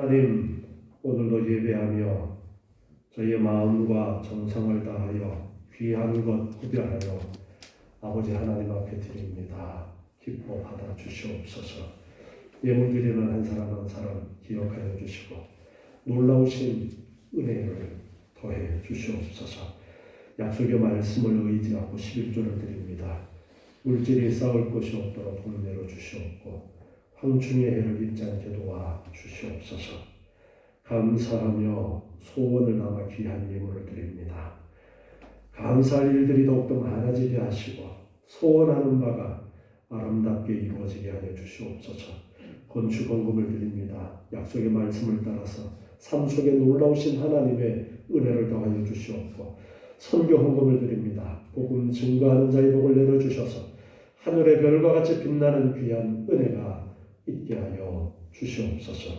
하나님, 오늘도 예배하며 저희의 마음과 정성을 다하여 귀한 것 구별하여 아버지 하나님 앞에 드립니다. 기뻐 받아 주시옵소서. 예물 드리는 한 사람 한 사람 기억하여 주시고 놀라우신 은혜를 더해 주시옵소서. 약속의 말씀을 의지하고 11조를 드립니다. 물질이 쌓을 곳이 없도록 복내려 주시옵고 황충의 해를 입지 않게 도와 주시옵소서. 감사하며 소원을 담아 귀한 예물을 드립니다. 감사할 일들이 더욱더 많아지게 하시고 소원하는 바가 아름답게 이루어지게 하여 주시옵소서. 건축헌금을 드립니다. 약속의 말씀을 따라서 삶 속에 놀라우신 하나님의 은혜를 더하여 주시옵고 선교 헌금을 드립니다. 복음 증거하는 자의 복을 내려주셔서 하늘의 별과 같이 빛나는 귀한 은혜가 있게 하여 주시옵소서.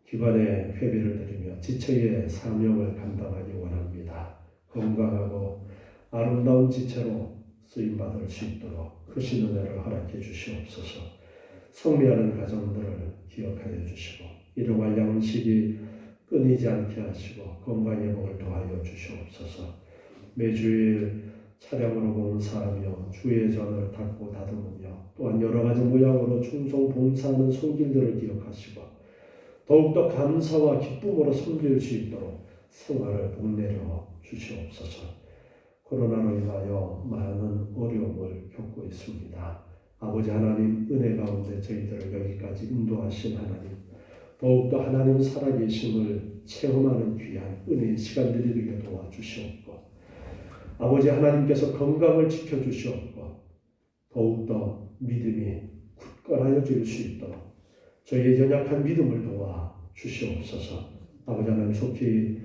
기관의 회비를 드리며 지체의 사명을 감당하기 원합니다. 건강하고 아름다운 지체로 쓰임받을 수 있도록 크신 은혜를 허락해 주시옵소서. 성리하는 가정들을 기억하여 주시고 일용할 양식이 끊이지 않게 하시고 건강의 복을 더하여 주시옵소서. 매주일 차량으로 봉사하며 주의 전을 닦고 다듬으며 또한 여러 가지 모양으로 충성 봉사하는 손길들을 기억하시고 더욱더 감사와 기쁨으로 섬길 수 있도록 생활을 복내려 주시옵소서. 코로나로 인하여 많은 어려움을 겪고 있습니다. 아버지 하나님, 은혜 가운데 저희들을 여기까지 인도하신 하나님, 더욱더 하나님 살아계심을 체험하는 귀한 은혜의 시간들이 되게 도와주시옵고 아버지 하나님께서 건강을 지켜주시옵고 더욱더 믿음이 굳건하여 질 수 있도록 저희의 연약한 믿음을 도와 주시옵소서. 아버지 하나님, 속히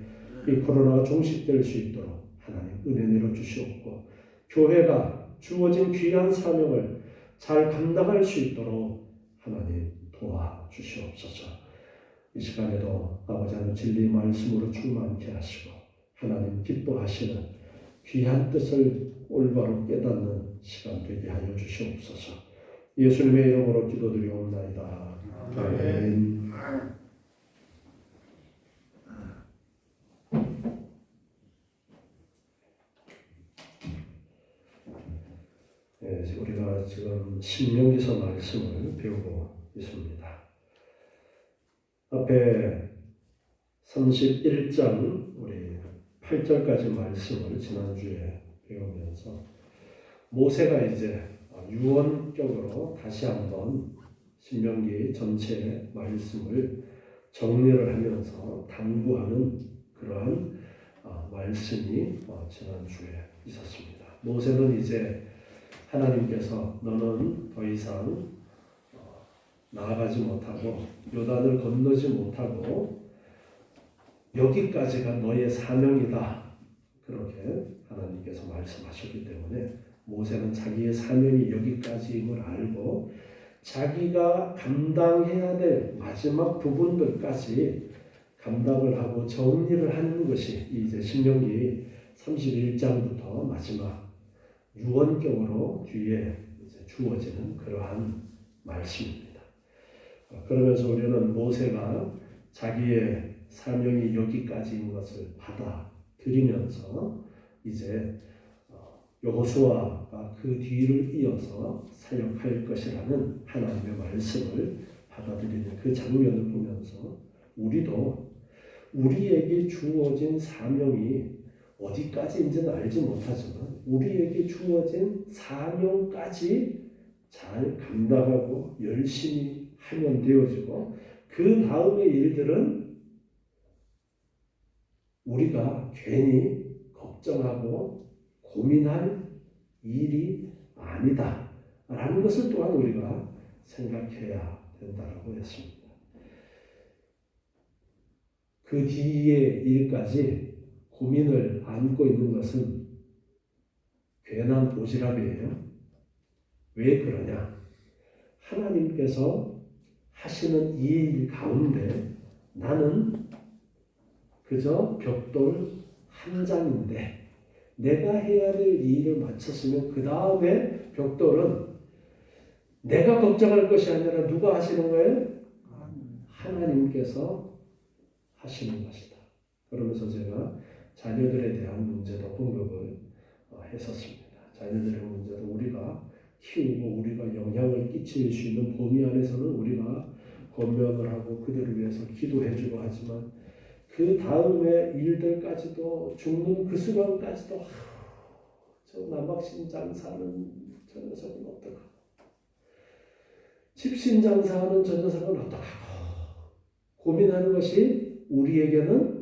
이 코로나가 종식될 수 있도록 하나님 은혜 내려 주시옵고 교회가 주어진 귀한 사명을 잘 감당할 수 있도록 하나님 도와 주시옵소서. 이 시간에도 아버지 하나님 진리의 말씀으로 충만케 하시고 하나님 기뻐하시는 귀한 뜻을 올바로 깨닫는 시간 되게 하여 주시옵소서. 예수님의 이름으로 기도드리옵나이다. 아멘. 네, 우리가 지금 신명기서 말씀을 배우고 있습니다. 앞에 31장 우리 8절까지 말씀을 지난주에 배우면서 모세가 이제 유언격으로 다시 한번 신명기 전체 말씀을 정리를 하면서 당부하는 그러한 말씀이 지난주에 있었습니다. 모세는 이제 하나님께서 너는 더 이상 나아가지 못하고 요단을 건너지 못하고 여기까지가 너의 사명이다. 그렇게 하나님께서 말씀하셨기 때문에 모세는 자기의 사명이 여기까지임을 알고 자기가 감당해야 될 마지막 부분들까지 감당을 하고 정리를 하는 것이 이제 신명기 31장부터 마지막 유언격으로 뒤에 이제 주어지는 그러한 말씀입니다. 그러면서 우리는 모세가 자기의 사명이 여기까지인 것을 받아들이면서 이제 여호수아가 그 뒤를 이어서 사역할 것이라는 하나님의 말씀을 받아들이는 그 장면을 보면서 우리도 우리에게 주어진 사명이 어디까지인지는 알지 못하지만 우리에게 주어진 사명까지 잘 감당하고 열심히 하면 되어지고 그 다음의 일들은 우리가 괜히 걱정하고 고민할 일이 아니다 라는 것을 또한 우리가 생각해야 된다고 했습니다. 그 뒤의 일까지 고민을 안고 있는 것은 괜한 오지랖이에요. 왜 그러냐? 하나님께서 하시는 이 일 가운데 나는 그저 벽돌 한 장인데 내가 해야 될 일을 마쳤으면 그 다음에 벽돌은 내가 걱정할 것이 아니라 누가 하시는 거예요? 하나님께서 하시는 것이다. 그러면서 제가 자녀들에 대한 문제도 언급을 했었습니다. 자녀들의 문제도 우리가 키우고 우리가 영향을 끼칠 수 있는 범위 안에서는 우리가 권면을 하고 그들을 위해서 기도해주고 하지만 그 다음에 일들까지도 죽는 그 순간까지도 저 남학신장사는 저 녀석은 어떡하고 집신장사하는 저 녀석은 어떡하고 고민하는 것이 우리에게는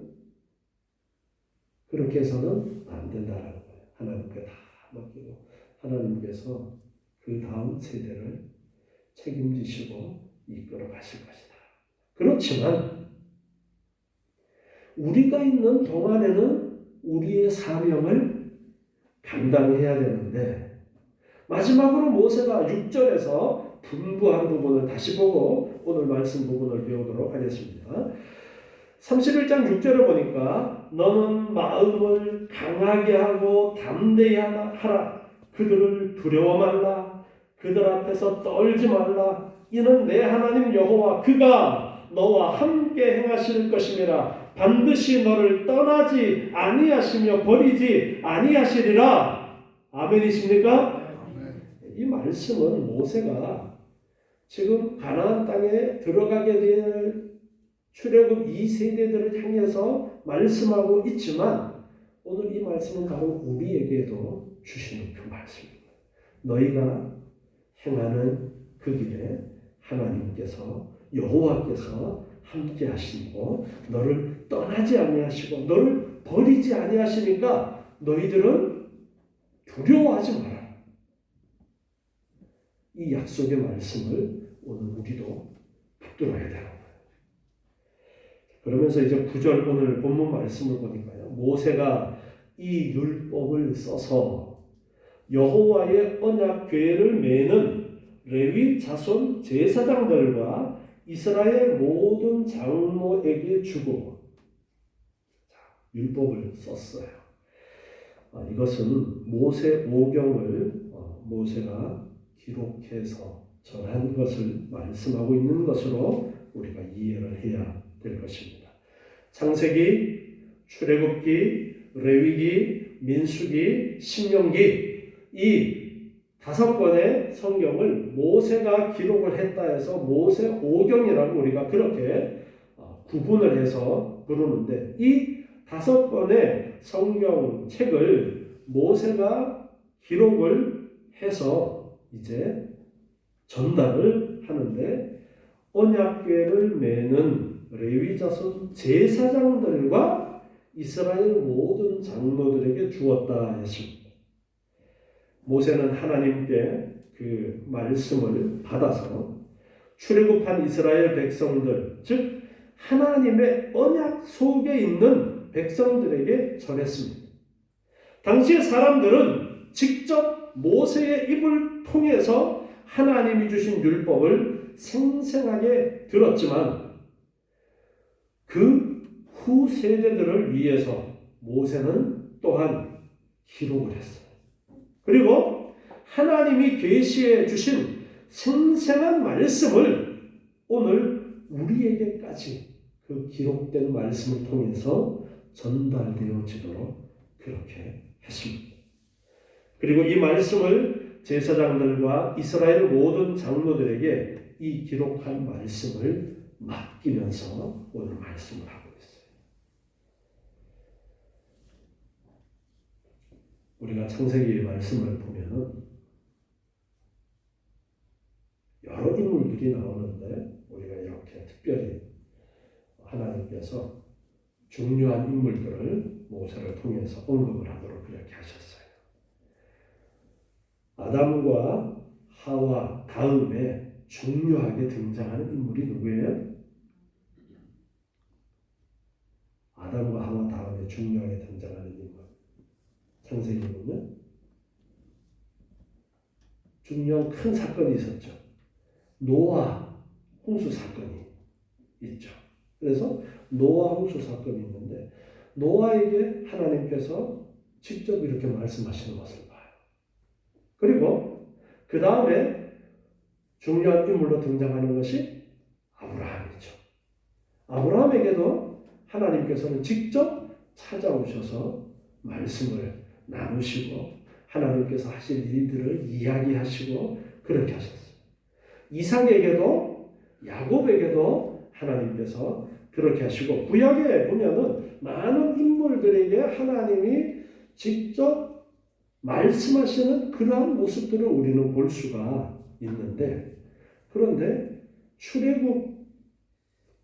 그렇게 해서는 안 된다라는 거예요. 하나님께 다 맡기고 하나님께서 그 다음 세대를 책임지시고 이끌어 가실 것이다. 그렇지만 우리가 있는 동안에는 우리의 사명을 감당해야 되는데 마지막으로 모세가 6절에서 분부한 부분을 다시 보고 오늘 말씀 부분을 배우도록 하겠습니다. 31장 6절을 보니까 너는 마음을 강하게 하고 담대히 하라. 그들을 두려워 말라. 그들 앞에서 떨지 말라. 이는 내 하나님 여호와 그가 너와 함께 행하실 것임이라. 반드시 너를 떠나지 아니하시며 버리지 아니하시리라. 아멘이십니까? 이 말씀은 모세가 지금 가나안 땅에 들어가게 될 출애굽 2세대들을 향해서 말씀하고 있지만 오늘 이 말씀은 바로 우리에게도 주시는 그 말씀입니다. 너희가 행하는 그 길에 하나님께서 여호와께서 함께 하시고 너를 떠나지 아니하시고 너를 버리지 아니하시니까 너희들은 두려워하지 마라. 이 약속의 말씀을 오늘 우리도 붙들어야 되는 거예요. 그러면서 이제 9절 오늘 본문 말씀을 보니까요. 모세가 이 율법을 써서 여호와의 언약 궤를 매는 레위 자손 제사장들과 이스라엘 모든 장로에게 주고 율법을 썼어요. 이것은 모세 오경을 모세가 기록해서 전한 것을 말씀하고 있는 것으로 우리가 이해를 해야 될 것입니다. 창세기, 출애굽기, 레위기, 민수기, 신명기 이 5권의 성경을 모세가 기록을 했다 해서 모세 오경이라고 우리가 그렇게 구분을 해서 부르는데 이 5권의 성경책을 모세가 기록을 해서 이제 전달을 하는데 언약궤를 매는 레위 자손 제사장들과 이스라엘 모든 장로들에게 주었다 했습니다. 모세는 하나님께 그 말씀을 받아서 출애굽한 이스라엘 백성들, 즉 하나님의 언약 속에 있는 백성들에게 전했습니다. 당시의 사람들은 직접 모세의 입을 통해서 하나님이 주신 율법을 생생하게 들었지만 그 후 세대들을 위해서 모세는 또한 기록을 했어요. 그리고 하나님이 계시해 주신 생생한 말씀을 오늘 우리에게까지 그 기록된 말씀을 통해서 전달되어지도록 그렇게 했습니다. 그리고 이 말씀을 제사장들과 이스라엘 모든 장로들에게 이 기록한 말씀을 맡기면서 오늘 말씀을 하고 있어요. 우리가 창세기 말씀을 보면은 여러 인물들이 나오는데 우리가 이렇게 특별히 하나님께서 중요한 인물들을 모세를 통해서 언급을 하도록 그렇게 하셨어요. 아담과 하와 다음에 중요하게 등장하는 인물이 누구예요? 아담과 하와 다음에 중요하게 등장하는 인물. 창세기 보면 중요한 큰 사건이 있었죠. 노아 홍수 사건이 있죠. 그래서 노아 홍수 사건이 있는데 노아에게 하나님께서 직접 이렇게 말씀하시는 것을 봐요. 그리고 그 다음에 중요한 인물로 등장하는 것이 아브라함이죠. 아브라함에게도 하나님께서는 직접 찾아오셔서 말씀을 나누시고 하나님께서 하실 일들을 이야기하시고 그렇게 하셨어요. 이삭에게도 야곱에게도 하나님께서 그렇게 하시고 구약에 보면은 많은 인물들에게 하나님이 직접 말씀하시는 그러한 모습들을 우리는 볼 수가 있는데, 그런데 출애굽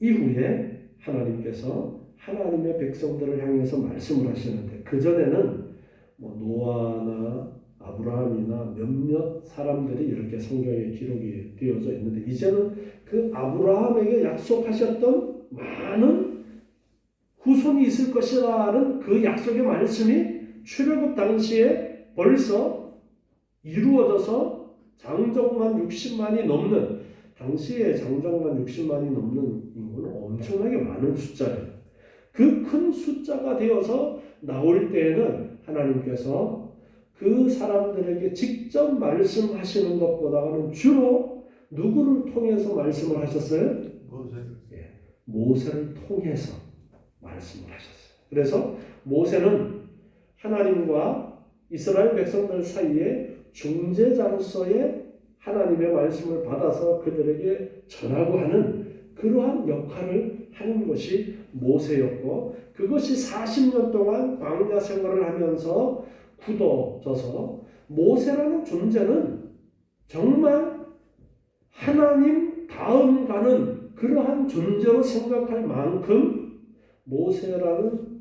이후에 하나님께서 하나님의 백성들을 향해서 말씀을 하시는데, 그전에는 뭐 노아나 아브라함이나 몇몇 사람들이 이렇게 성경에 기록이 되어져 있는데, 이제는 그 아브라함에게 약속하셨던 많은 후손이 있을 것이라는 그 약속의 말씀이 출애굽 당시에 벌써 이루어져서 장정만 60만이 넘는, 당시에 장정만 60만이 넘는 인구는 엄청나게 많은 숫자예요. 그 큰 숫자가 되어서 나올 때에는 하나님께서 그 사람들에게 직접 말씀하시는 것보다는 주로 누구를 통해서 말씀을 하셨어요? 모세를 통해서 말씀을 하셨어요. 그래서 모세는 하나님과 이스라엘 백성들 사이에 중재자로서의 하나님의 말씀을 받아서 그들에게 전하고 하는 그러한 역할을 하는 것이 모세였고, 그것이 40년 동안 광야 생활을 하면서 굳어져서 모세라는 존재는 정말 하나님 다음 가는 그러한 존재로 생각할 만큼 모세라는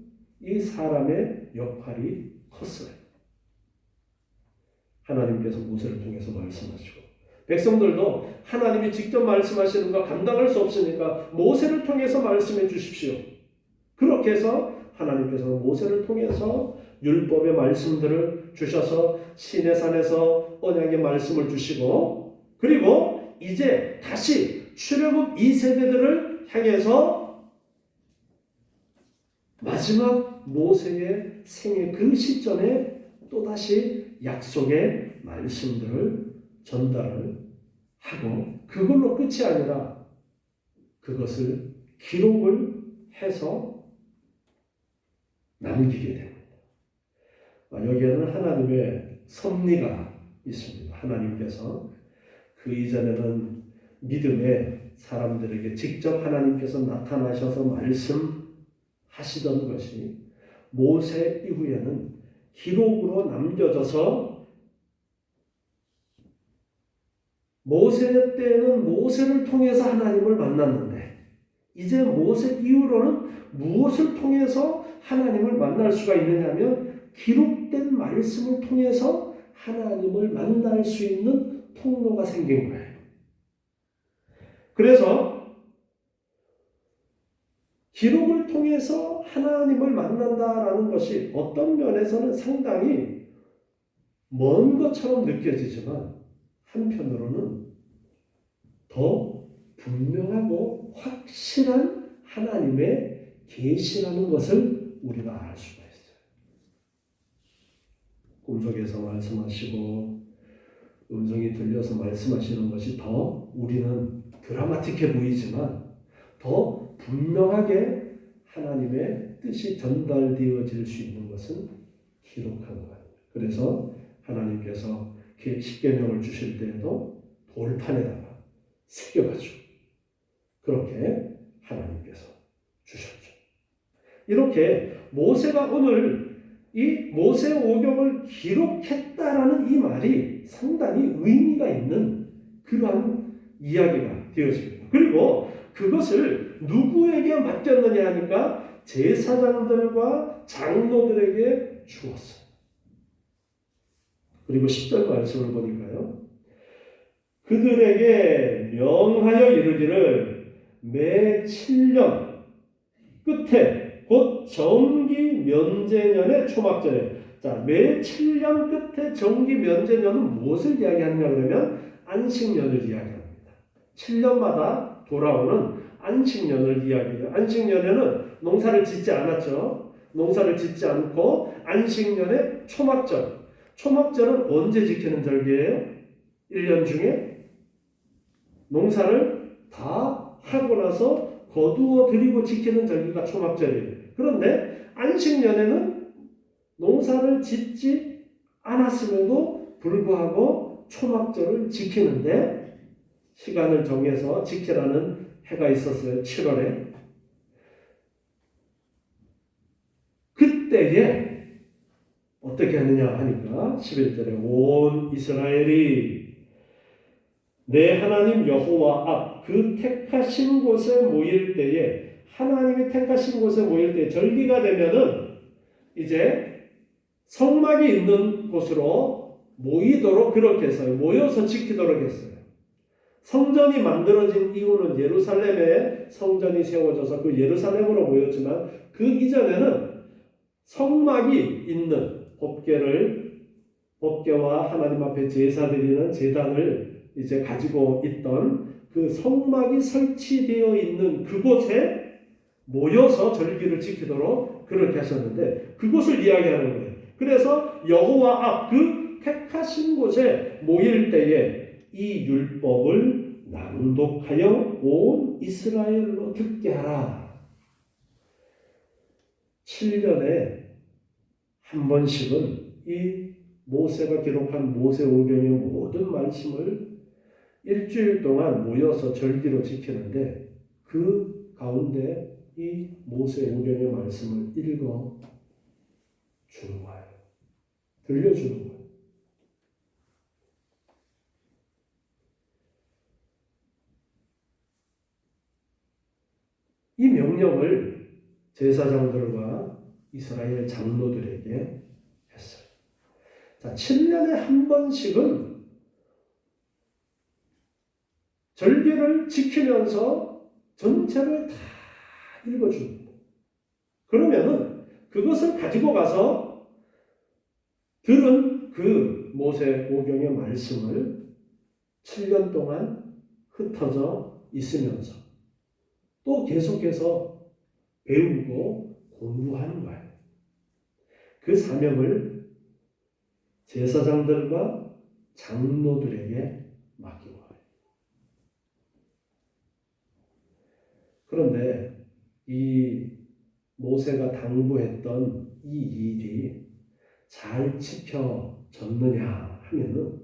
이 사람의 역할이 컸어요. 하나님께서 모세를 통해서 말씀하시고, 백성들도 하나님이 직접 말씀하시는 거 감당할 수 없으니까 모세를 통해서 말씀해 주십시오. 그렇게 해서 하나님께서 모세를 통해서 율법의 말씀들을 주셔서 시내산에서 언약의 말씀을 주시고, 그리고 이제 다시 출애굽 2세대들을 향해서 마지막 모세의 생애 그 시점에 또다시 약속의 말씀들을 전달을 하고, 그걸로 끝이 아니라 그것을 기록을 해서 남기게 됩니다. 여기에는 하나님의 섭리가 있습니다. 하나님께서 그 이전에는 믿음의 사람들에게 직접 하나님께서 나타나셔서 말씀하시던 것이 모세 이후에는 기록으로 남겨져서, 모세 때는 모세를 통해서 하나님을 만났는데 이제 모세 이후로는 무엇을 통해서 하나님을 만날 수가 있느냐면 기록된 말씀을 통해서 하나님을 만날 수 있는 통로가 생긴 거예요. 그래서 기록을 통해서 하나님을 만난다라는 것이 어떤 면에서는 상당히 먼 것처럼 느껴지지만 한편으로는 더 분명하고 확실한 하나님의 계시라는 것을 우리가 알 수가 있어요. 꿈속에서 말씀하시고 음성이 들려서 말씀하시는 것이 더 우리는 드라마틱해 보이지만 더 분명하게 하나님의 뜻이 전달되어질 수 있는 것은 기록한 거예요. 그래서 하나님께서 십계명을 주실 때에도 돌판에다가 새겨가지고 그렇게 하나님께서 주셨죠. 이렇게 모세가 오늘 이 모세오경을 기록했다라는 이 말이 상당히 의미가 있는 그러한 이야기가 되어집니다. 그리고 그것을 누구에게 맡겼느냐 하니까 제사장들과 장로들에게 주었어요. 그리고 10절 말씀을 보니까요, 그들에게 명하여 이르기를 매 7년 끝에 곧 정기 면제년의 초막절에, 자, 매 7년 끝에 정기 면제년은 무엇을 이야기하느냐 그러면 안식년을 이야기합니다. 7년마다 돌아오는 안식년을 이야기해요. 안식년에는 농사를 짓지 않았죠. 농사를 짓지 않고 안식년의 초막절. 초막절은 언제 지키는 절기예요? 1년 중에 농사를 다 하고 나서 거두어 드리고 지키는 절기가 초막절이에요. 그런데 안식년에는 농사를 짓지 않았음에도 불구하고 초막절을 지키는데 시간을 정해서 지키라는 해가 있었어요. 7월에. 그때에 어떻게 하느냐 하니까 11절에 온 이스라엘이 내 하나님 여호와 앞 그 택하신 곳에 모일 때에 하나님이 택하신 곳에 모일 때 절기가 되면은 이제 성막이 있는 곳으로 모이도록 그렇게 했어요. 모여서 지키도록 했어요. 성전이 만들어진 이후는 예루살렘에 성전이 세워져서 그 예루살렘으로 모였지만 그 이전에는 성막이 있는 법궤와 하나님 앞에 제사 드리는 제단을 이제 가지고 있던 그 성막이 설치되어 있는 그곳에 모여서 절기를 지키도록 그렇게 하셨는데 그곳을 이야기하는 거예요. 그래서 여호와 앞 그 택하신 곳에 모일 때에 이 율법을 낭독하여 온 이스라엘로 듣게 하라. 7년에 한 번씩은 이 모세가 기록한 모세오경의 모든 말씀을 일주일 동안 모여서 절기로 지키는데 그 가운데 이 모세오경의 말씀을 읽어 주는 거예요. 들려주는 거예요. 이 명령을 제사장들과 이스라엘 장로들에게 했어요. 자, 7년에 한 번씩은 절기를 지키면서 전체를 다 읽어줍니다. 그러면은 그것을 가지고 가서 들은 그 모세오경의 말씀을 7년 동안 흩어져 있으면서 또 계속해서 배우고 공부하는 거예요. 그 사명을 제사장들과 장로들에게 맡기고 가요. 그런데 이 모세가 당부했던 이 일이 잘 지켜졌느냐 하면은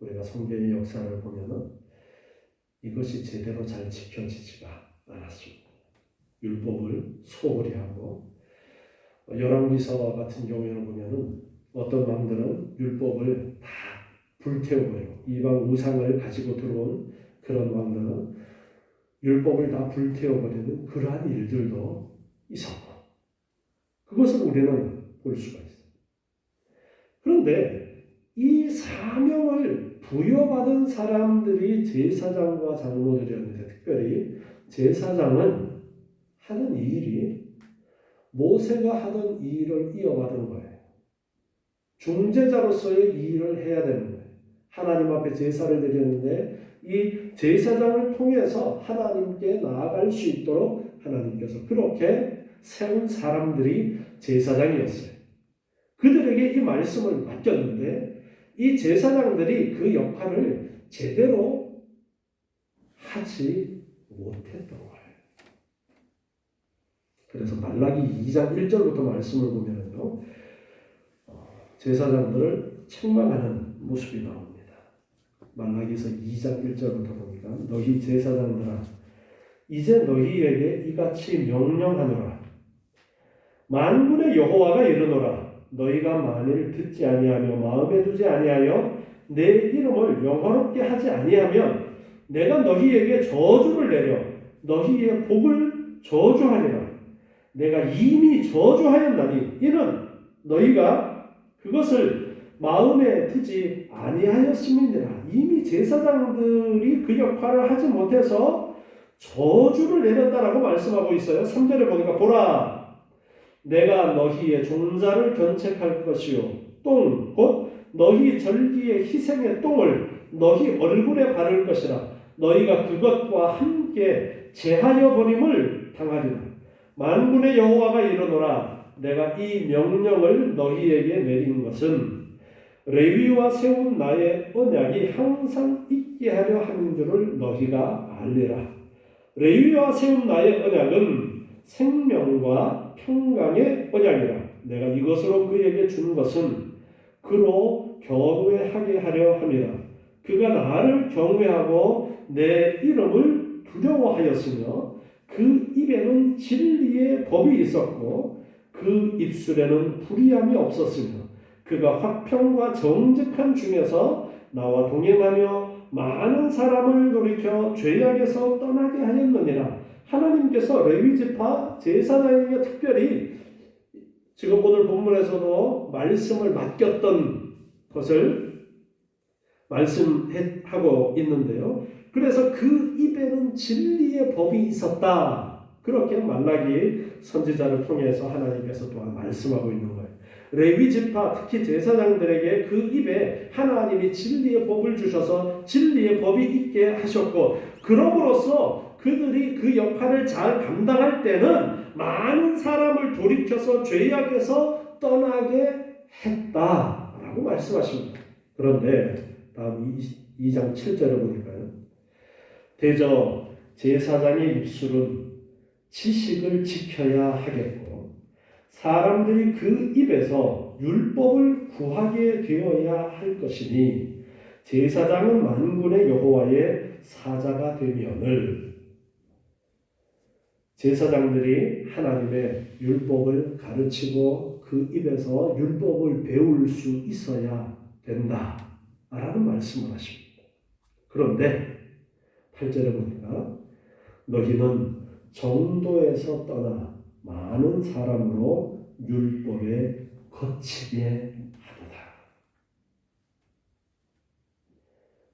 우리가 성경의 역사를 보면은 이것이 제대로 잘 지켜지지가 않았습니다. 율법을 소홀히 하고 열왕기서와 같은 경우에는 보면은 어떤 왕들은 율법을 다 불태워버리고 이방 우상을 가지고 들어온 그런 왕들은 율법을 다 불태워버리는 그러한 일들도 있었고 그것을 우리는 볼 수가 있어요. 그런데 이 사명을 부여받은 사람들이 제사장과 장로들이었는데 특별히 제사장은 하는 이 일이 모세가 하던 이 일을 이어받은 거예요. 중재자로서의 이 일을 해야 되는 거예요. 하나님 앞에 제사를 드렸는데 이 제사장을 통해서 하나님께 나아갈 수 있도록 하나님께서 그렇게 세운 사람들이 제사장이었어요. 그들에게 이 말씀을 맡겼는데 이 제사장들이 그 역할을 제대로 하지 못했던 거예요. 그래서 말라기 2장 1절부터 말씀을 보면요, 제사장들을 책망하는 모습이 나옵니다. 말라기서 2장 1절부터 보니까 너희 제사장들아 이제 너희에게 이같이 명령하노라. 만군의 여호와가 이르노라. 너희가 만일 듣지 아니하며 마음에 두지 아니하여 내 이름을 영화롭게 하지 아니하면 내가 너희에게 저주를 내려 너희의 복을 저주하리라. 내가 이미 저주하였나니 이는 너희가 그것을 마음에 두지 아니하였음이니라. 이미 제사장들이 그 역할을 하지 못해서 저주를 내렸다라고 말씀하고 있어요. 3절에 보니까 보라 내가 너희의 종자를 견책할 것이요 똥 곧 너희 절기의 희생의 똥을 너희 얼굴에 바를 것이라. 너희가 그것과 함께 제하여 버림을 당하리라. 만군의 여호와가 이르노라. 내가 이 명령을 너희에게 내린 것은 레위와 세운 나의 언약이 항상 있게 하려 하는 줄을 너희가 알리라. 레위와 세운 나의 언약은 생명과 평강의 언약이라. 내가 이것으로 그에게 준 것은 그로 경외하게 하려 함이라. 그가 나를 경외하고 내 이름을 두려워하였으며 그 입에는 진리의 법이 있었고 그 입술에는 불의함이 없었으며 그가 화평과 정직한 중에서 나와 동행하며 많은 사람을 돌이켜 죄악에서 떠나게 하였느니라. 하나님께서 레위지파 제사장에게 특별히 지금 오늘 본문에서도 말씀을 맡겼던 것을 말씀하고 있는데요. 그래서 그 입에는 진리의 법이 있었다. 그렇게 말라기 선지자를 통해서 하나님께서 또한 말씀하고 있는 거예요. 레위 지파 특히 제사장들에게 그 입에 하나님이 진리의 법을 주셔서 진리의 법이 있게 하셨고 그럼으로써 그들이 그 역할을 잘 감당할 때는 많은 사람을 돌이켜서 죄악에서 떠나게 했다라고 말씀하십니다. 그런데 다음 2장 7절을 보니까요. 대저 제사장의 입술은 지식을 지켜야 하겠고 사람들이 그 입에서 율법을 구하게 되어야 할 것이니 제사장은 만군의 여호와의 사자가 되면을. 제사장들이 하나님의 율법을 가르치고 그 입에서 율법을 배울 수 있어야 된다 라는 말씀을 하십니다. 그런데 8절에 보니까 너희는 정도에서 떠나 많은 사람으로 율법에 거치게 하도다.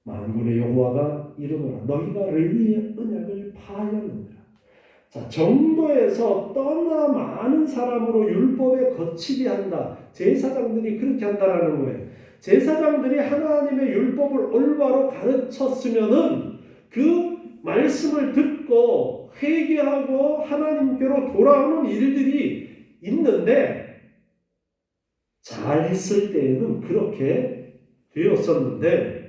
만군의 여호와가 이르노라 너희가 레위의 언약을 파하였느니라. 자, 정도에서 떠나 많은 사람으로 율법에 거치게 한다. 제사장들이 그렇게 한다라는 거예요. 제사장들이 하나님의 율법을 올바로 가르쳤으면은 그 말씀을 듣고 회개하고 하나님께로 돌아오는 일들이 있는데 잘했을 때에는 그렇게 되었었는데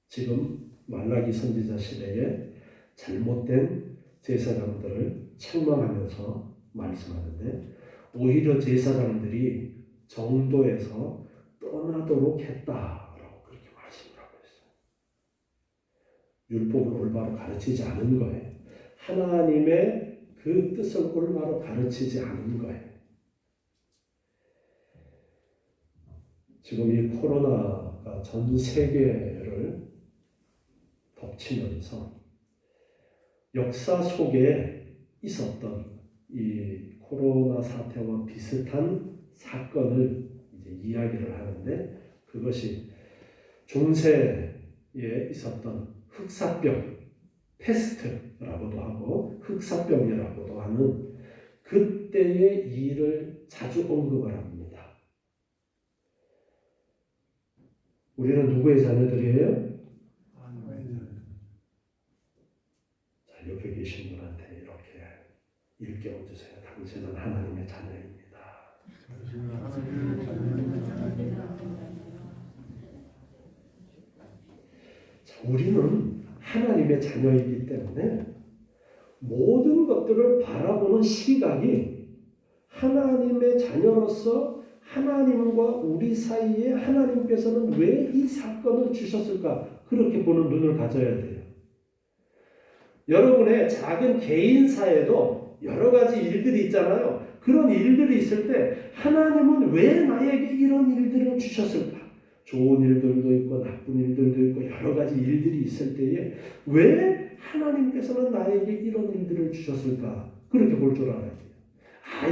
지금 말라기 선지자 시대에 잘못된 제사장들을 책망하면서 말씀하는데 오히려 제사장들이 정도에서 떠나도록 했다라고 그렇게 말씀을 하고 있어요. 율법을 올바로 가르치지 않은 거예요. 하나님의 그 뜻을 올바로 가르치지 않은 거예요. 지금 이 코로나가 전 세계를 덮치면서 역사 속에 있었던 이 코로나 사태와 비슷한 사건을 이제 이야기를 하는데 그것이 중세에 있었던 흑사병, 패스트라고도 하고 흑사병이라고도 하는 그때의 일을 자주 언급을 합니다. 우리는 누구의 자녀들이에요? 자, 옆에 계신 분한테 이렇게 일깨워주세요. 당신은 하나님의 자녀입니다. 자, 우리는 하나님의 자녀이기 때문에 모든 것들을 바라보는 시각이 하나님의 자녀로서 하나님과 우리 사이에 하나님께서는 왜 이 사건을 주셨을까? 그렇게 보는 눈을 가져야 돼요. 여러분의 작은 개인사에도 여러 가지 일들이 있잖아요. 그런 일들이 있을 때 하나님은 왜 나에게 이런 일들을 주셨을까? 좋은 일들도 있고 나쁜 일들도 있고 여러 가지 일들이 있을 때에 왜 하나님께서는 나에게 이런 일들을 주셨을까? 그렇게 볼 줄 알아야 돼요.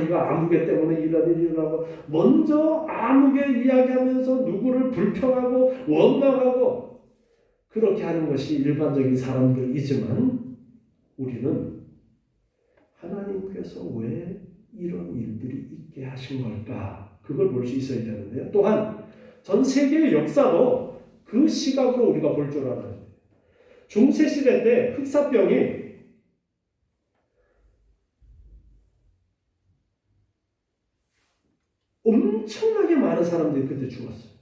이거 아무개 때문에 이런 일이 일어나고 먼저 아무개 이야기하면서 누구를 불평하고 원망하고 그렇게 하는 것이 일반적인 사람들이지만 우리는 하나님께서 왜 이런 일들이 있게 하신 걸까? 그걸 볼 수 있어야 되는데요. 또한 전 세계의 역사도 그 시각으로 우리가 볼 줄 알아요. 중세시대 때 흑사병이 엄청나게 많은 사람들이 그때 죽었어요.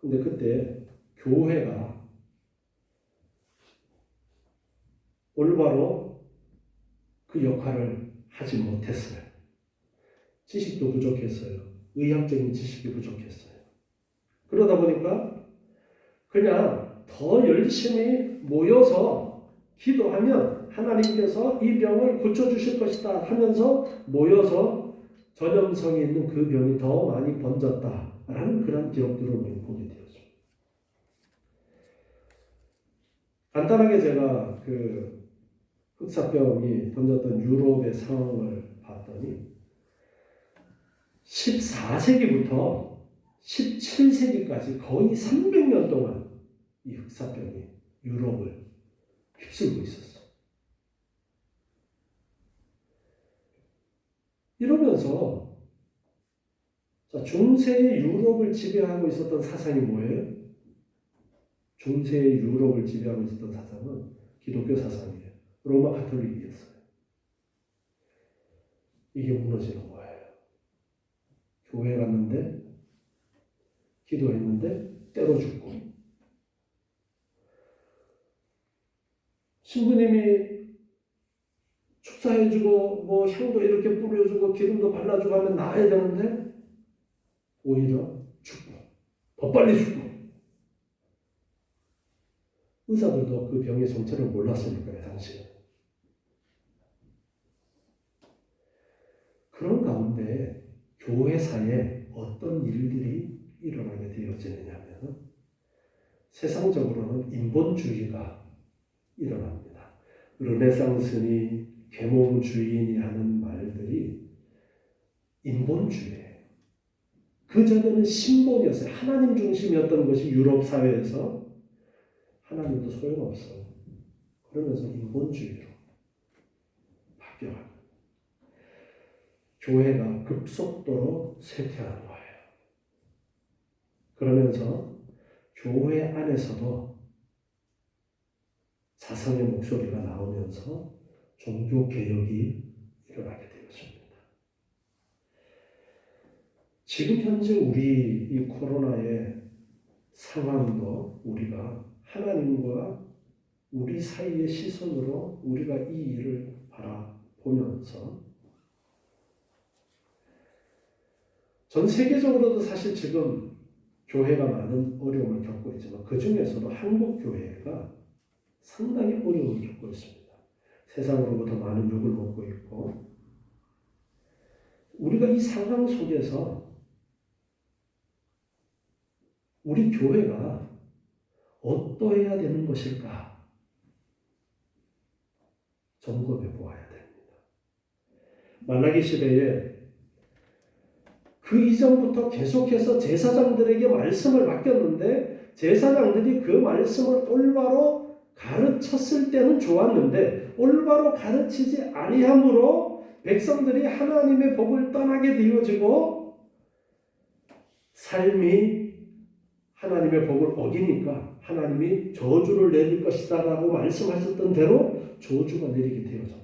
근데 그때 교회가 올바로 그 역할을 하지 못했어요. 지식도 부족했어요. 의학적인 지식이 부족했어요. 그러다 보니까 그냥 더 열심히 모여서 기도하면 하나님께서 이 병을 고쳐주실 것이다 하면서 모여서 전염성이 있는 그 병이 더 많이 번졌다라는 그런 기록들을 우리는 보게 되었죠. 간단하게 제가 그 흑사병이 번졌던 유럽의 상황을 봤더니 14세기부터 17세기까지 거의 300년 동안 이 흑사병이 유럽을 휩쓸고 있었어. 이러면서 중세의 유럽을 지배하고 있었던 사상이 뭐예요? 중세의 유럽을 지배하고 있었던 사상은 기독교 사상이에요. 로마 가톨릭이었어요. 이게 무너지는 거예요. 교회 갔는데 기도했는데 때려 죽고 신부님이 축사해주고 뭐 향도 이렇게 뿌려주고 기름도 발라주고 하면 나아야 되는데 오히려 죽고 더 빨리 죽고 의사들도 그 병의 정체를 몰랐으니까요. 당시에. 그런 가운데 교회사에 어떤 일들이 일어나게 되어지느냐면 세상적으로는 인본주의가 일어납니다. 르네상스니 계몽주의니 하는 말들이 인본주의예요. 그전에는 신본이었어요. 하나님 중심이었던 것이 유럽 사회에서 하나님도 소용없어요. 그러면서 인본주의로 바뀌어갑니다. 교회가 급속도로 쇠퇴하는 거예요. 그러면서 교회 안에서도 자성의 목소리가 나오면서 종교개혁이 일어나게 되었습니다. 지금 현재 우리 이 코로나의 상황도 우리가 하나님과 우리 사이의 시선으로 우리가 이 일을 바라보면서 전 세계적으로도 사실 지금 교회가 많은 어려움을 겪고 있지만 그 중에서도 한국 교회가 상당히 어려움을 겪고 있습니다. 세상으로부터 많은 욕을 먹고 있고 우리가 이 상황 속에서 우리 교회가 어떠해야 되는 것일까 점검해 보아야 됩니다. 말라기 시대에 그 이전부터 계속해서 제사장들에게 말씀을 맡겼는데 제사장들이 그 말씀을 올바로 가르쳤을 때는 좋았는데 올바로 가르치지 아니함으로 백성들이 하나님의 복을 떠나게 되어지고 삶이 하나님의 복을 어기니까 하나님이 저주를 내릴 것이다 라고 말씀하셨던 대로 저주가 내리게 되어졌다.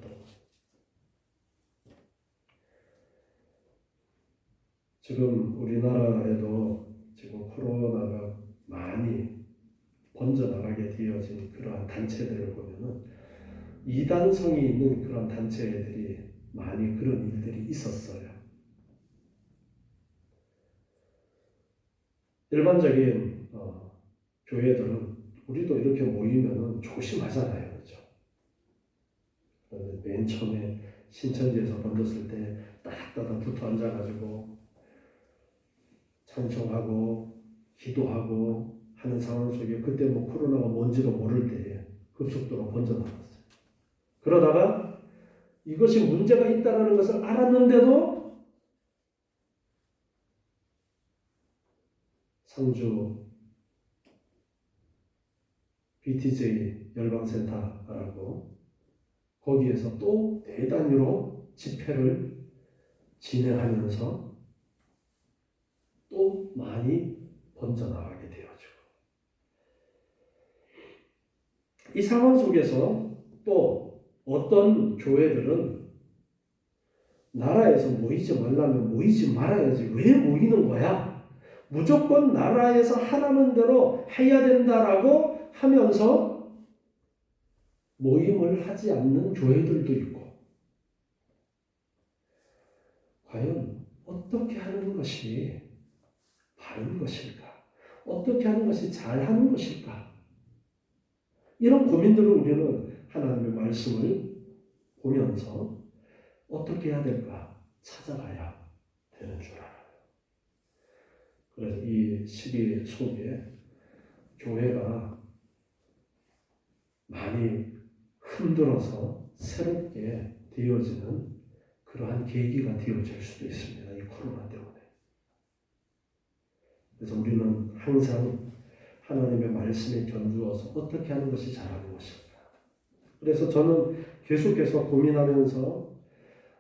지금 우리나라에도 지금 코로나가 많이 번져나가게 되어진 그러한 단체들을 보면은 이단성이 있는 그런 단체들이 많이 그런 일들이 있었어요. 일반적인 교회들은 우리도 이렇게 모이면은 조심하잖아요, 그렇죠? 맨 처음에 신천지에서 번졌을 때 따닥따닥 붙어 앉아가지고 찬송하고 기도하고 하는 상황 속에 그때 뭐 코로나가 뭔지도 모를 때에 급속도로 번져나갔어요. 그러다가 이것이 문제가 있다는 것을 알았는데도 상주 BTJ 열방센터라고 거기에서 또 대단위로 집회를 진행하면서 또 많이 번져나가게 되어죠. 이 상황 속에서 또 어떤 교회들은 나라에서 모이지 말라면 모이지 말아야지 왜 모이는 거야? 무조건 나라에서 하라는 대로 해야 된다라고 하면서 모임을 하지 않는 교회들도 있고, 과연 어떻게 하는 것이 바른 것일까? 어떻게 하는 것이 잘하는 것일까? 이런 고민들을 우리는 하나님의 말씀을 보면서 어떻게 해야 될까 찾아가야 되는 줄 알아요. 그래서 이 시기 속에 교회가 많이 흔들어서 새롭게 되어지는 그러한 계기가 되어질 수도 있습니다. 이 코로나 때문에. 그래서 우리는 항상 하나님의 말씀에 견주어서 어떻게 하는 것이 잘하는 것일까. 그래서 저는 계속해서 고민하면서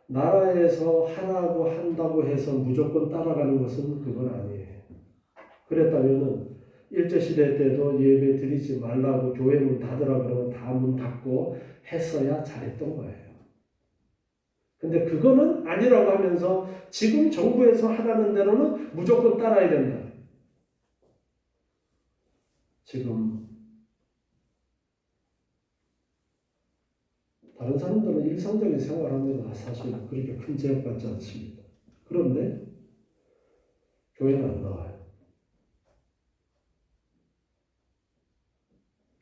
나라에서 하라고 한다고 해서 무조건 따라가는 것은 그건 아니에요. 그랬다면은 일제시대 때도 예배 드리지 말라고 교회 문 닫으라 그러면 다 문 닫고 했어야 잘했던 거예요. 근데 그거는 아니라고 하면서 지금 정부에서 하라는 대로는 무조건 따라야 된다. 지금 다른 사람들은 일상적인 생활하면 사실 그렇게 큰 제약받지 않습니다. 그런데 교회는 안 나와요.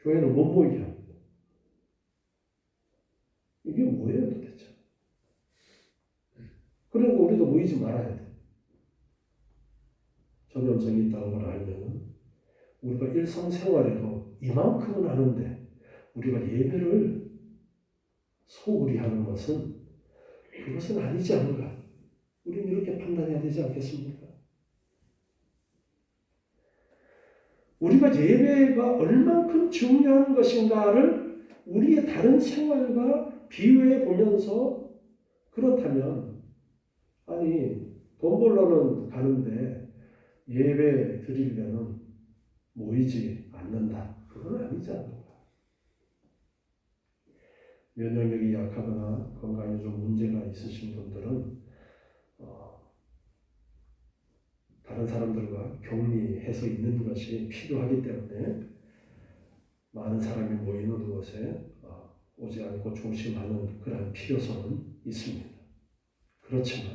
교회는 못 모이게 합니다. 이게 뭐예요 도대체? 그러니까 우리도 모이지 말아야 돼. 전염성이 있다는 걸 알면 우리가 일상생활에도 이만큼은 하는데 우리가 예배를 소홀히 하는 것은 그것은 아니지 않은가? 우리는 이렇게 판단해야 되지 않겠습니까? 우리가 예배가 얼만큼 중요한 것인가를 우리의 다른 생활과 비교해 보면서 그렇다면 아니 돈 벌러는 가는데 예배 드리려면 모이지 않는다. 그건 아니지 않는가. 면역력이 약하거나 건강에 좀 문제가 있으신 분들은 다른 사람들과 격리해서 있는 것이 필요하기 때문에 많은 사람이 모이는 곳에 오지 않고 조심하는 그런 필요성은 있습니다. 그렇지만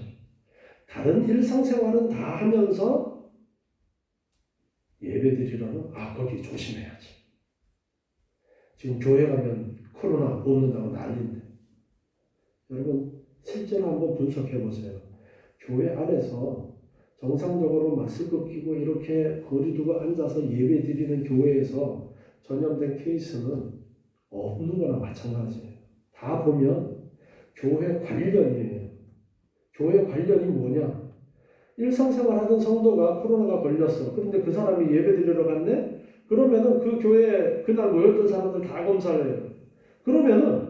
다른 일상생활은 다 하면서 예배드리려면 거기 조심해야지. 지금 교회 가면 코로나 없는다고 난리인데 여러분 실제로 한번 분석해 보세요. 교회 안에서 정상적으로 마스크 끼고 이렇게 거리 두고 앉아서 예배 드리는 교회에서 전염된 케이스는 없는 거나 마찬가지예요. 다 보면 교회 관련이에요. 교회 관련이 뭐냐? 일상생활 하던 성도가 코로나가 걸렸어. 그런데 그 사람이 예배 드리러 갔네? 그러면은 그 교회 그날 모였던 사람들 다 검사를 해요. 그러면은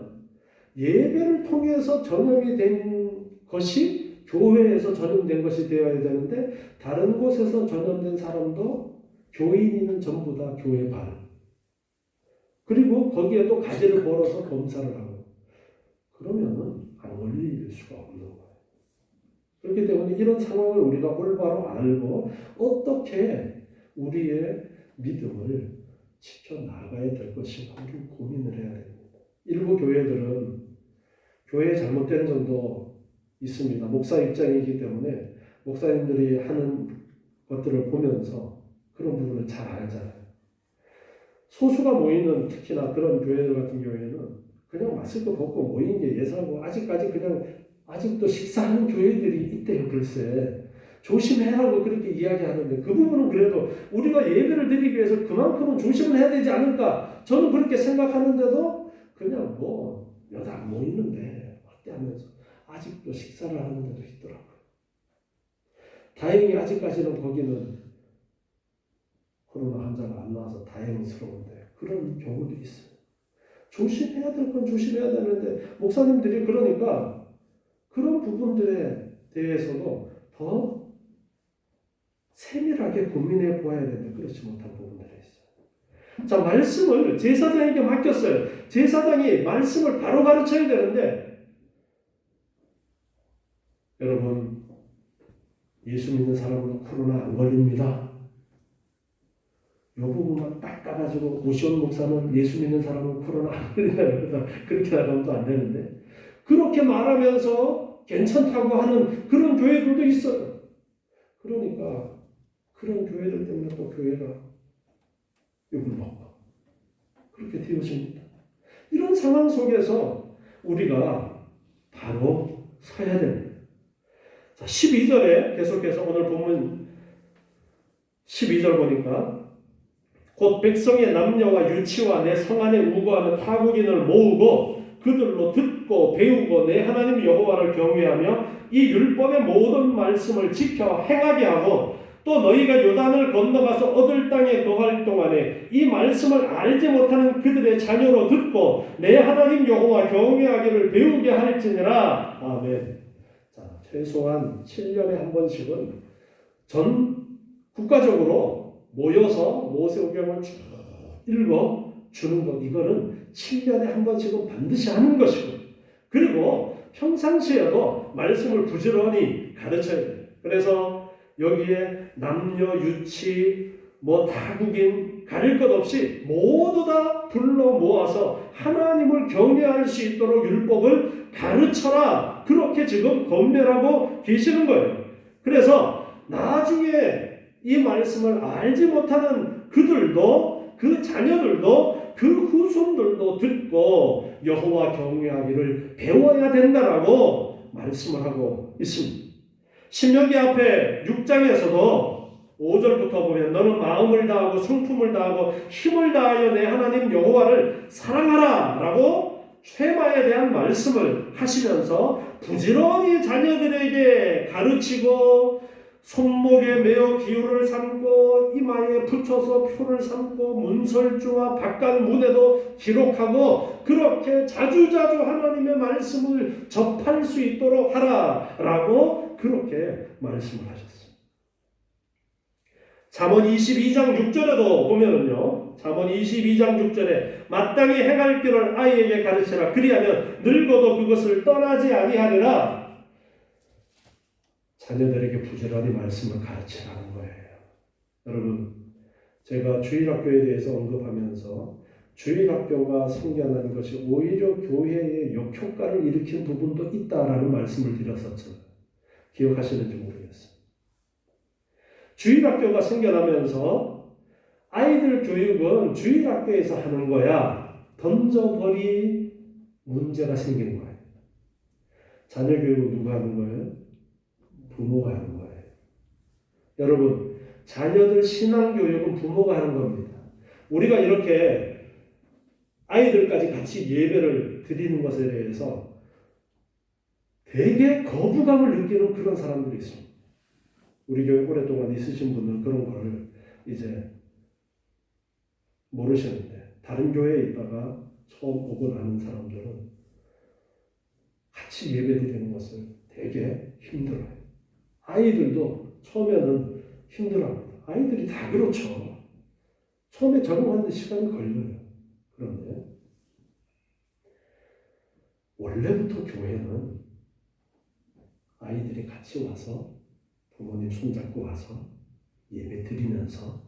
예배를 통해서 전염이 된 것이 교회에서 전염된 것이 되어야 되는데 다른 곳에서 전염된 사람도 교인이는 전부 다 교회 발. 그리고 거기에 또 가지를 걸어서 검사를 하고 그러면은 안 걸릴 수가 없는 거예요. 그렇기 때문에 이런 상황을 우리가 올바로 알고 어떻게 우리의 믿음을 지켜나가야 될 것인가 우리 고민을 해야 됩니다. 일부 교회들은 교회에 잘못된 점도 있습니다. 목사 입장이기 때문에 목사님들이 하는 것들을 보면서 그런 부분을 잘 알잖아요. 소수가 모이는 특히나 그런 교회들 같은 경우에는 그냥 마스크 벗고 모이는 게 예사고 아직까지 그냥 아직도 식사하는 교회들이 있대요. 글쎄 조심해라고 그렇게 이야기하는데 그 부분은 그래도 우리가 예배를 드리기 위해서 그만큼은 조심을 해야 되지 않을까 저는 그렇게 생각하는데도 그냥 몇 안 모이는데 확대하면서 아직도 식사를 하는 데도 있더라고요. 다행히 아직까지는 거기는 코로나 환자가 안 나와서 다행스러운데 그런 경우도 있어요. 조심해야 될 건 조심해야 되는데 목사님들이 그러니까 그런 부분들에 대해서도 더 세밀하게 고민해 보아야 되는데 그렇지 못한 부분들이 있어요. 자, 말씀을 제사장에게 맡겼어요. 제사장이 말씀을 바로 가르쳐야 되는데 여러분 예수 믿는 사람은 코로나 안 걸립니다. 요 부분만 딱 까가지고 오시온 목사는 예수 믿는 사람은 코로나 안 걸린다 그렇게 나가면 안 되는데 그렇게 말하면서 괜찮다고 하는 그런 교회들도 있어요. 그러니까 그런 교회들 때문에 또 교회가 욕을 먹고 그렇게 되어집니다. 이런 상황 속에서 우리가 바로 서야 됩니다. 자, 12절에 계속해서 오늘 본문 12절 보니까 곧 백성의 남녀와 유치와 내 성 안에 우거하는 타국인을 모으고 그들로 듣고 배우고 내 하나님 여호와를 경외하며 이 율법의 모든 말씀을 지켜 행하게 하고 또 너희가 요단을 건너가서 얻을 땅에 거할 동안에 이 말씀을 알지 못하는 그들의 자녀로 듣고 내 하나님 여호와 경외하기를 배우게 할지니라. 아멘. 자, 최소한 7년에 한 번씩은 전 국가적으로 모여서 모세오경을 쭉 읽어 주는 것, 이거는 7년에 한 번씩은 반드시 하는 것이고, 그리고 평상시에도 말씀을 부지런히 가르쳐야 돼요. 그래서 여기에 남녀, 유치, 타국인 가릴 것 없이 모두 다 불러 모아서 하나님을 경외할 수 있도록 율법을 가르쳐라. 그렇게 지금 권면하고 계시는 거예요. 그래서 나중에 이 말씀을 알지 못하는 그들도, 그 자녀들도, 그 후손들도 듣고 여호와 경외하기를 배워야 된다라고 말씀을 하고 있습니다. 신명기 앞에 6장에서도 5절부터 보면 너는 마음을 다하고 성품을 다하고 힘을 다하여 내 하나님 여호와를 사랑하라 라고 쇠마에 대한 말씀을 하시면서 부지런히 자녀들에게 가르치고 손목에 매어 기울을 삼고 이마에 붙여서 표를 삼고 문설주와 바깥 문에도 기록하고 그렇게 자주자주 하나님의 말씀을 접할 수 있도록 하라라고 그렇게 말씀을 하셨습니다. 잠언 22장 6절에도 보면은요, 잠언 22장 6절에 마땅히 행할 길을 아이에게 가르치라. 그리하면 늙어도 그것을 떠나지 아니하리라. 자녀들에게 부지런히 말씀을 가르치라는 거예요. 여러분, 제가 주일학교에 대해서 언급하면서 주일학교가 생겨난 것이 오히려 교회에 역효과를 일으킨 부분도 있다라는 말씀을 드렸었죠. 기억하시는지 모르겠어요. 주일학교가 생겨나면서 아이들 교육은 주일학교에서 하는 거야. 던져버리 문제가 생긴 거예요. 자녀 교육은 누가 하는 거예요? 부모가 하는 거예요. 여러분, 자녀들 신앙교육은 부모가 하는 겁니다. 우리가 이렇게 아이들까지 같이 예배를 드리는 것에 대해서 되게 거부감을 느끼는 그런 사람들이 있습니다. 우리 교회 오랫동안 있으신 분들은 그런 걸 이제 모르시는데, 다른 교회에 있다가 처음 오고 나는 사람들은 같이 예배 드리는 것을 되게 힘들어요. 아이들도 처음에는 힘들어합니다. 아이들이 다 그렇죠. 처음에 적응하는데 시간이 걸려요. 그런데 원래부터 교회는 아이들이 같이 와서 부모님 손잡고 와서 예배 드리면서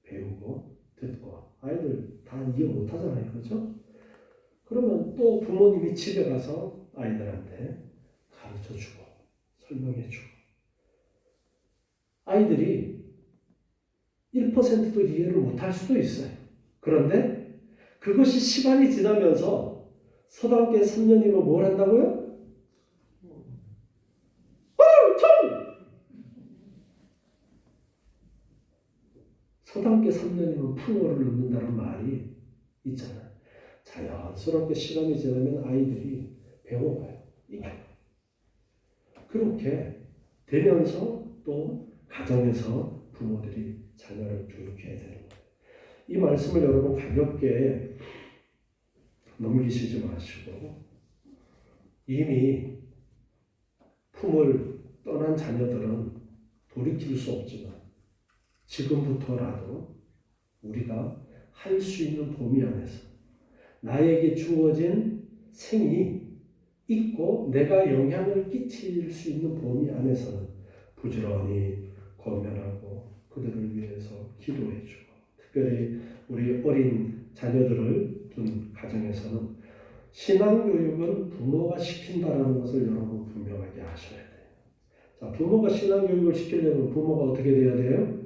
배우고 듣고, 아이들 다 이해 못하잖아요. 그렇죠? 그러면 또 부모님이 집에 가서 아이들한테 가르쳐주고 설명해주고, 아이들이 1%도 이해를 못할 수도 있어요. 그런데 그것이 시간이 지나면서 서당계 3년이면 뭘 한다고요? 서당계 3년이면 풍어를 넣는다는 말이 있잖아요. 자연스럽게 시간이 지나면 아이들이 배워가요. 그렇게 되면서 또 가정에서 부모들이 자녀를 교육해야 되는 거예요. 이 말씀을 여러분 가볍게 넘기시지 마시고, 이미 품을 떠난 자녀들은 돌이킬 수 없지만 지금부터라도 우리가 할 수 있는 범위 안에서 나에게 주어진 생이 있고 내가 영향을 끼칠 수 있는 범위 안에서는 부지런히 권면하고 그들을 위해서 기도해주고, 특별히 우리 어린 자녀들을 둔 가정에서는 신앙교육은 부모가 시킨다는 것을 여러분 분명하게 아셔야 돼요. 자, 부모가 신앙교육을 시키려면 부모가 어떻게 돼야 돼요?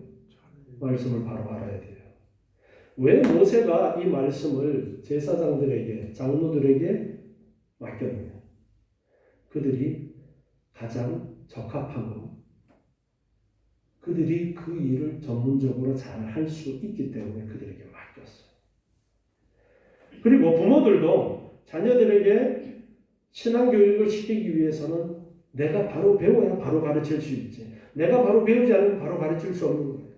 말씀을 바로 알아야 돼요. 왜 모세가 이 말씀을 제사장들에게, 장로들에게 맡겼느냐? 그들이 가장 적합하고 그들이 그 일을 전문적으로 잘 할 수 있기 때문에 그들에게 맡겼어요. 그리고 부모들도 자녀들에게 신앙교육을 시키기 위해서는 내가 바로 배워야 바로 가르칠 수 있지. 내가 바로 배우지 않으면 바로 가르칠 수 없는 거예요.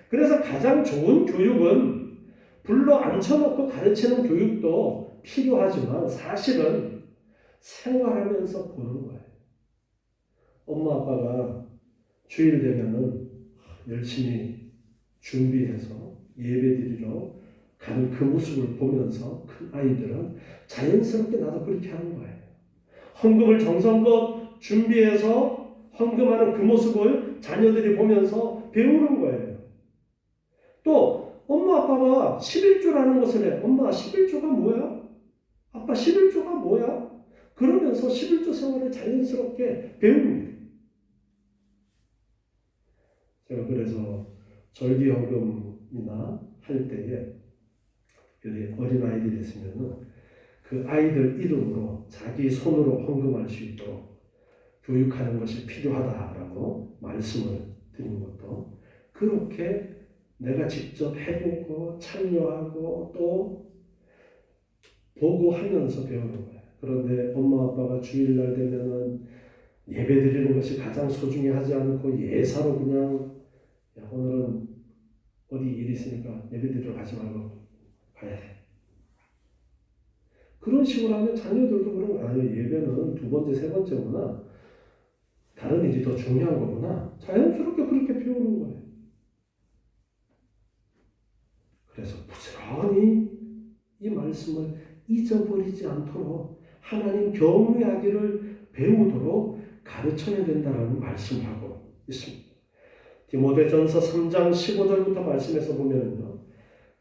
그래서 가장 좋은 교육은 불러 앉혀놓고 가르치는 교육도 필요하지만 사실은 생활하면서 보는 거예요. 엄마 아빠가 주일 되면은 열심히 준비해서 예배드리러 가는 그 모습을 보면서 큰 아이들은 자연스럽게 나도 그렇게 하는 거예요. 헌금을 정성껏 준비해서 헌금하는 그 모습을 자녀들이 보면서 배우는 거예요. 또 엄마 아빠가 11조라는 것을 해. 엄마 11조가 뭐야? 아빠 11조가 뭐야? 그러면서 11조 생활을 자연스럽게 배웁니다. 제가 그래서 절기헌금이나 할 때에 어린 아이들이 있으면은 그 아이들 이름으로 자기 손으로 헌금할 수 있도록 교육하는 것이 필요하다라고 말씀을 드린 것도 그렇게 내가 직접 해보고 참여하고 또 보고 하면서 배우는 거예요. 그런데 엄마 아빠가 주일날 되면은 예배 드리는 것이 가장 소중히 하지 않고 예사로 그냥 야, 오늘은 어디 일 있으니까 예배 드리러 가지 말고 가야 돼. 그런 식으로 하면 자녀들도 그런 거 아니에요. 예배는 두 번째, 세 번째구나. 다른 일이 더 중요한 거구나. 자연스럽게 그렇게 배우는 거예요. 그래서 부지런히 이 말씀을 잊어버리지 않도록 하나님 경외하기를 배우도록 가르쳐야 된다는 말씀을 하고 있습니다. 디모데전서 3장 15절부터 말씀해서 보면은요.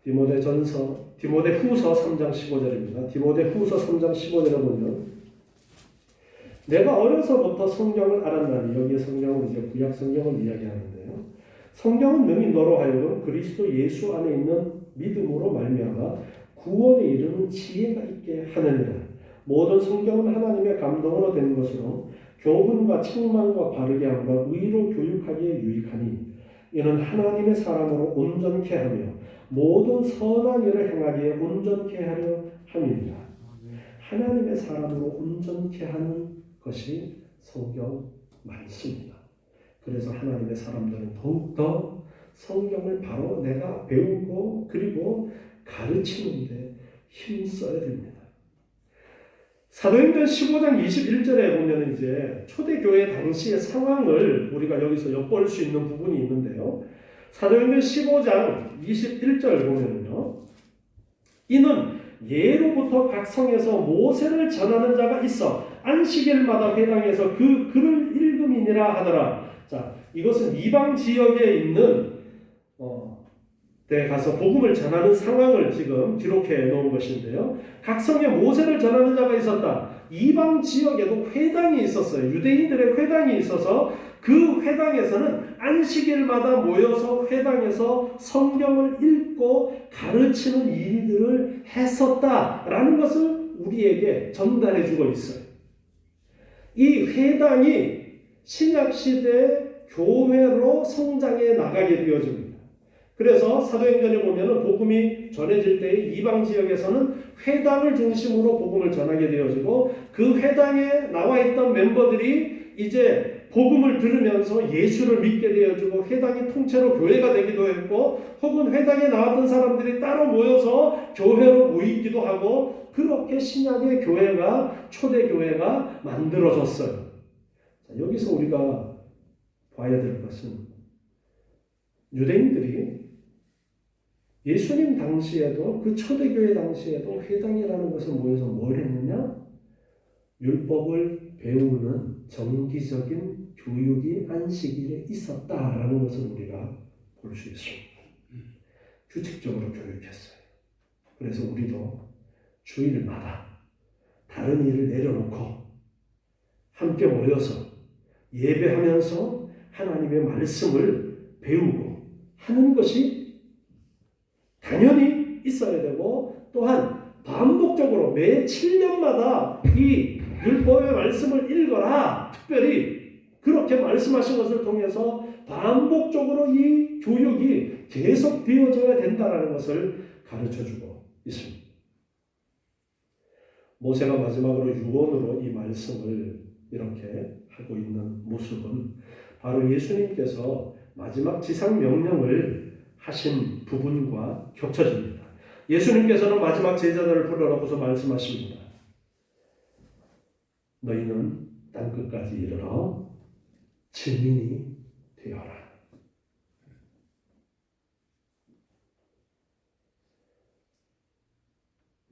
디모데후서 3장 15절입니다. 디모데후서 3장 15절에 보면 내가 어려서부터 성경을 알았나니 여기에 성경은 이제 구약 성경을 이야기하는데요. 성경은 능히 너로 하여금 그리스도 예수 안에 있는 믿음으로 말미암아 구원에 이르는 지혜가 있게 하느니라. 모든 성경은 하나님의 감동으로 된 것으로 교훈과 책망과 바르게 함과 의로 교육하기에 유익하니 이는 하나님의 사람으로 온전케 하며 모든 선한 일을 행하기에 온전케 하려 함이니라. 하나님의 사람으로 온전케 하는 것이 성경 말씀입니다. 그래서 하나님의 사람들은 더욱더 성경을 바로 내가 배우고 그리고 가르치는데 힘써야 됩니다. 사도행전 15장 21절에 보면 이제 초대교회 당시의 상황을 우리가 여기서 엿볼 수 있는 부분이 있는데요. 사도행전 15장 21절 보면요. 이는 예로부터 각 성에서 모세를 전하는 자가 있어 안식일마다 회당에서 그 글을 읽음이니라 하더라. 자, 이것은 이방 지역에 있는 때 가서 복음을 전하는 상황을 지금 기록해 놓은 것인데요. 각 성에 모세를 전하는 자가 있었다. 이방 지역에도 회당이 있었어요. 유대인들의 회당이 있어서 그 회당에서는 안식일마다 모여서 회당에서 성경을 읽고 가르치는 일들을 했었다라는 것을 우리에게 전달해 주고 있어요. 이 회당이 신약시대 교회로 성장해 나가게 되어집니다. 그래서 사도행전에 보면 복음이 전해질 때 이방 지역에서는 회당을 중심으로 복음을 전하게 되어지고 그 회당에 나와 있던 멤버들이 이제 복음을 들으면서 예수를 믿게 되어지고 회당이 통째로 교회가 되기도 했고 혹은 회당에 나왔던 사람들이 따로 모여서 교회로 모이기도 하고 그렇게 신약의 교회가 초대교회가 만들어졌어요. 자, 여기서 우리가 봐야 될 것은 유대인들이 예수님 당시에도 그 초대교회 당시에도 회당이라는 것을 모여서 뭘 했느냐? 율법을 배우는 정기적인 교육이 안식일에 있었다라는 것을 우리가 볼 수 있습니다. 규칙적으로 교육했어요. 그래서 우리도 주일마다 다른 일을 내려놓고 함께 모여서 예배하면서 하나님의 말씀을 배우고 하는 것이 당연히 있어야 되고, 또한 반복적으로 매 7년마다 이 율법의 말씀을 읽어라, 특별히 그렇게 말씀하신 것을 통해서 반복적으로 이 교육이 계속 되어져야 된다는 것을 가르쳐주고 있습니다. 모세가 마지막으로 유언으로 이 말씀을 이렇게 하고 있는 모습은 바로 예수님께서 마지막 지상 명령을 하신 부분과 겹쳐집니다. 예수님께서는 마지막 제자들을 불러놓고서 말씀하십니다. 너희는 땅끝까지 이르러 증인이 되어라.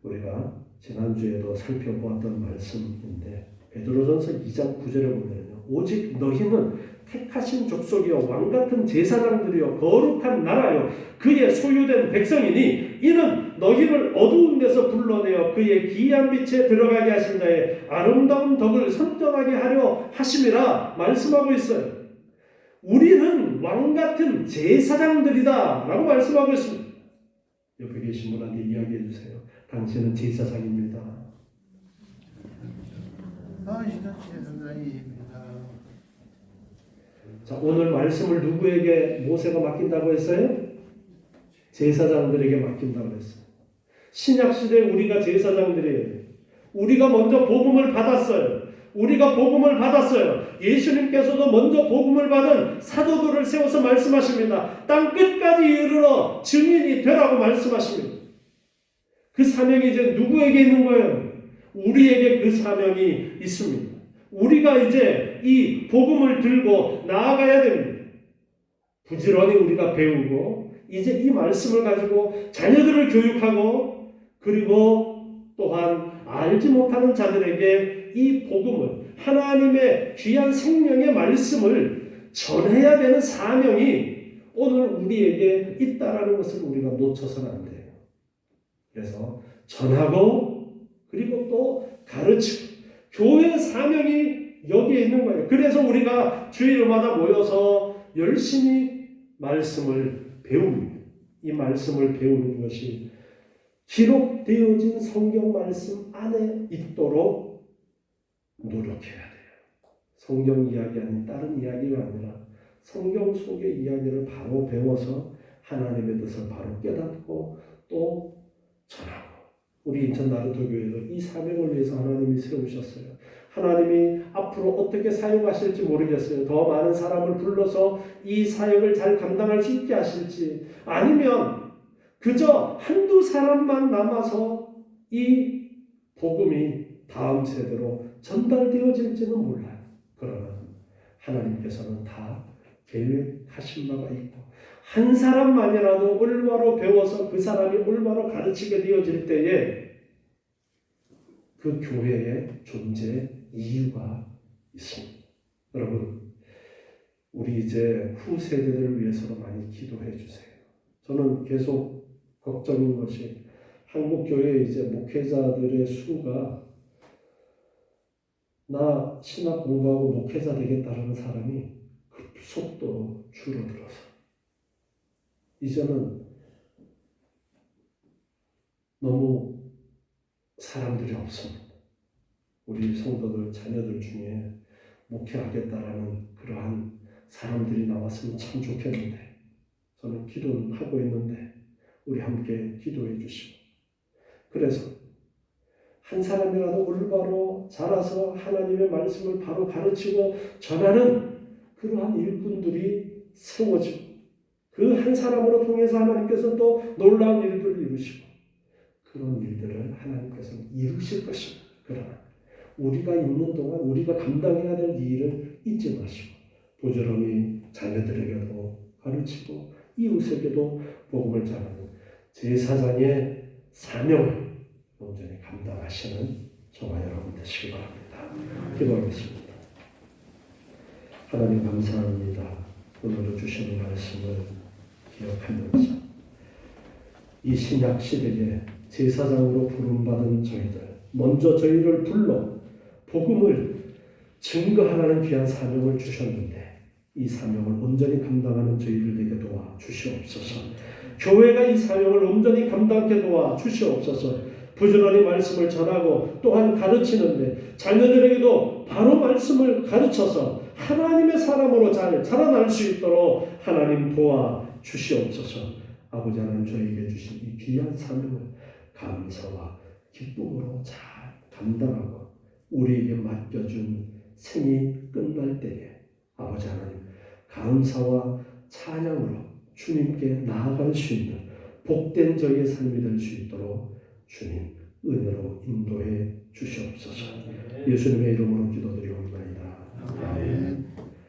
우리가 지난주에도 살펴보았던 말씀인데, 베드로전서 2장 9절에 보면요, 오직 너희는 택하신 족속이요 왕같은 제사장들이요 거룩한 나라요 그의 소유된 백성이니 이는 너희를 어두운 데서 불러내어 그의 기이한 빛에 들어가게 하신 자의 아름다운 덕을 선전하게 하려 하심이라 말씀하고 있어요. 우리는 왕같은 제사장들이다 라고 말씀하고 있습니다. 옆에 계신 분한테 이야기해 주세요. 당신은 제사장입니다. 당신은 제사장입니다. 자, 오늘 말씀을 누구에게 모세가 맡긴다고 했어요? 제사장들에게 맡긴다고 했어요. 신약시대에 우리가 제사장들이에요. 우리가 먼저 복음을 받았어요. 예수님께서도 먼저 복음을 받은 사도들을 세워서 말씀하십니다. 땅 끝까지 이르러 증인이 되라고 말씀하십니다. 그 사명이 이제 누구에게 있는 거예요? 우리에게 그 사명이 있습니다. 우리가 이제 이 복음을 들고 나아가야 됩니다. 부지런히 우리가 배우고 이제 이 말씀을 가지고 자녀들을 교육하고, 그리고 또한 알지 못하는 자들에게 이 복음을, 하나님의 귀한 생명의 말씀을 전해야 되는 사명이 오늘 우리에게 있다라는 것을 우리가 놓쳐서는 안 돼요. 그래서 전하고 그리고 또 가르치고, 교회의 사명이 여기에 있는 거예요. 그래서 우리가 주일마다 모여서 열심히 말씀을 배웁니다. 이 말씀을 배우는 것이 기록되어진 성경 말씀 안에 있도록 노력해야 돼요. 성경 이야기 아닌 다른 이야기가 아니라 성경 속의 이야기를 바로 배워서 하나님의 뜻을 바로 깨닫고 또 전하고. 우리 인천 나루터교회도 이 사명을 위해서 하나님이 세우셨어요. 하나님이 앞으로 어떻게 사용하실지 모르겠어요. 더 많은 사람을 불러서 이 사역을 잘 감당할 수 있게 하실지, 아니면 그저 한두 사람만 남아서 이 복음이 다음 세대로 전달되어질지는 몰라요. 그러나 하나님께서는 다 계획하신 바가 있고, 한 사람만이라도 올바로 배워서 그 사람이 올바로 가르치게 되어질 때에 그 교회의 존재 이유가 있습니다. 여러분, 우리 이제 후 세대들을 위해서도 많이 기도해 주세요. 저는 계속 걱정인 것이 한국 교회 이제 목회자들의 수가, 나 신학 공부하고 목회자 되겠다라는 사람이 급속도로 줄어들어서 이제는 너무 사람들이 없습니다. 우리 성도들, 자녀들 중에 목회하겠다라는 그러한 사람들이 나왔으면 참 좋겠는데, 저는 기도는 하고 있는데 우리 함께 기도해 주시고, 그래서 한 사람이라도 올바로 자라서 하나님의 말씀을 바로 가르치고 전하는 그러한 일꾼들이 세워지고, 그 한 사람으로 통해서 하나님께서 또 놀라운 일들을 이루시고, 그런 일들을 하나님께서는 이루실 것입니다. 그러나 우리가 있는 동안 우리가 감당해야 될 일을 잊지 마시고 부지런히 자녀들에게도 가르치고 이웃에게도 복음을 전하는 제사장의 사명을 온전히 감당하시는 저와 여러분 되시기 바랍니다. 기도하겠습니다. 하나님 감사합니다. 오늘 주시는 말씀을 기억하면서 이 신약 시대에 제사장으로 부름받은 저희들, 먼저 저희를 불러 복음을 증거하라는 귀한 사명을 주셨는데 이 사명을 온전히 감당하는 저희를 되게 도와 주시옵소서. 교회가 이 사명을 온전히 감당하게 도와 주시옵소서. 부지런히 말씀을 전하고 또한 가르치는데 자녀들에게도 바로 말씀을 가르쳐서 하나님의 사람으로 잘 자라날 수 있도록 하나님 도와 주시옵소서. 아버지 하나님 저에게 주신 이 귀한 사명을 감사와 기쁨으로 잘 감당하고 우리에게 맡겨준 생이 끝날 때에 아버지 하나님 감사와 찬양으로 주님께 나아갈 수 있는 복된 저희의 삶이 될 수 있도록 주님 은혜로 인도해 주시옵소서. 예수님의 이름으로 기도드리옵나이다. 아멘.